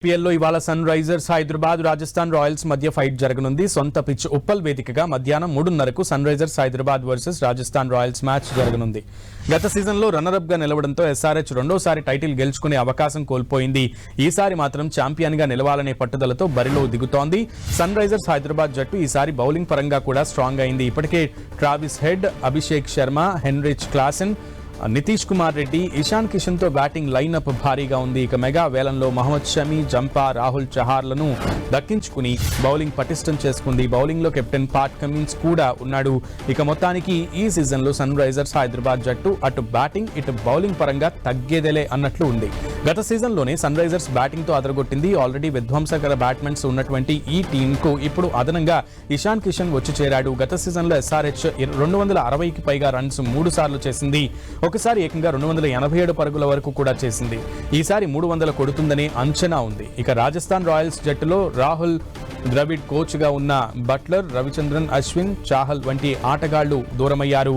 ఐపీఎల్లో ఇవాళ Sunrisers Hyderabad Rajasthan Royals మధ్య ఫైట్ జరగనుంది. సొంత పిచ్ ఉప్పల్ వేదికగా మధ్యాహ్నం 3:30కు Sunrisers Hyderabad versus Rajasthan Royals match జరగనుంది. గత సీజన్లో రన్నరప్ గా నిలవడంతో ఎస్ఆర్హెచ్ రెండోసారి టైటిల్ గెలుచుకునే అవకాశం కోల్పోయింది. ఈసారి మాత్రం ఛాంపియన్ గా నిలవాలనే పట్టుదలతో బరిలో దిగుతోంది. సన్ రైజర్స్ హైదరాబాద్ జట్టు ఈసారి బౌలింగ్ పరంగా కూడా స్ట్రాంగ్ అయింది. ఇప్పటికే Travis head, Abhishek Sharma, Heinrich Klaasen, Nitish Kumar Reddy, Ishan Kishan తో బ్యాటింగ్ లైనప్ భారీగా ఉంది. ఇక మెగా వేలంలో మహమ్మద్ షమి, జంపా, రాహుల్ చహార్లను దక్కించుకుని బౌలింగ్ పటిష్టం చేసుకుంది. బౌలింగ్ లో కెప్టెన్ పాట్ కమిన్స్ కూడా ఉన్నాడు. ఇక మొత్తానికి ఈ సీజన్ లో సన్ రైజర్స్ హైదరాబాద్ జట్టు అటు బ్యాటింగ్ ఇటు బౌలింగ్ పరంగా తగ్గేదేలే అన్నట్లు ఉంది. గత సీజన్ లోనే సన్ రైజర్స్ బ్యాటింగ్ తో అదరగొట్టింది. ఆల్రెడీ విధ్వంసకర బ్యాట్స్మెన్స్ ఉన్నటువంటి ఈ టీమ్ కు ఇప్పుడు అదనంగా ఇషాన్ కిషన్ వచ్చి చేరాడు. గత సీజన్ లో ఎస్ఆర్హెచ్ 260కి పైగా రన్స్ 3 సార్లు చేసింది. ఒకసారి ఏకంగా 287 పరుగుల వరకు కూడా చేసింది. ఈసారి 300 కొడుతుందనే అంచనా ఉంది. ఇక రాజస్థాన్ రాయల్స్ జట్టులో రాహుల్ ద్రవిడ్ కోచ్ గా ఉన్న బట్లర్, రవిచంద్రన్ అశ్విన్, చాహల్ వంటి ఆటగాళ్లు దూరమయ్యారు.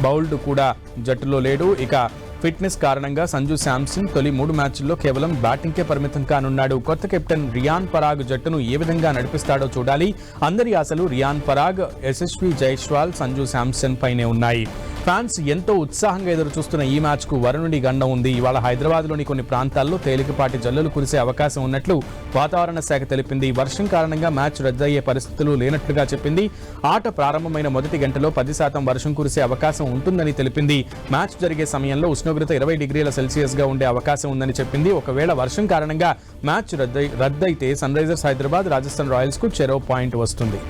బౌల్డ్ కూడా జట్టులో లేడు. ఇక ఫిట్నెస్ కారణంగా సంజు శాంసన్ తొలి 3 మ్యాచ్ల్లో కేవలం బ్యాటింగ్కే పరిమితం కానున్నాడు. కొత్త కెప్టెన్ రియాన్ పరాగ్ జట్టును ఏ విధంగా నడిపిస్తాడో చూడాలి. అందరి ఆశలు రియాన్ పరాగ్, యశస్వి జైస్వాల్, సంజు శాంసన్ పైనే ఉన్నాయి. ఫ్యాన్స్ ఎంతో ఉత్సాహంగా ఎదురు చూస్తున్న ఈ మ్యాచ్ కు వరుణుడి గండం ఉంది. ఇవాళ హైదరాబాద్ లోని కొన్ని ప్రాంతాల్లో తేలికపాటి జల్లులు కురిసే అవకాశం ఉన్నట్లు వాతావరణ శాఖ తెలిపింది. వర్షం కారణంగా మ్యాచ్ రద్దయ్యే పరిస్థితులు లేనట్లుగా చెప్పింది. ఆట ప్రారంభమైన మొదటి గంటలో 10% వర్షం కురిసే అవకాశం ఉంటుందని తెలిపింది. మ్యాచ్ జరిగే సమయంలో ఉష్ణోగ్రత 20 డిగ్రీల సెల్సియస్ గా ఉండే అవకాశం ఉందని చెప్పింది. ఒకవేళ వర్షం కారణంగా మ్యాచ్ రద్దయితే Sunrisers Hyderabad Rajasthan Royals కు చెరో పాయింట్ వస్తుంది.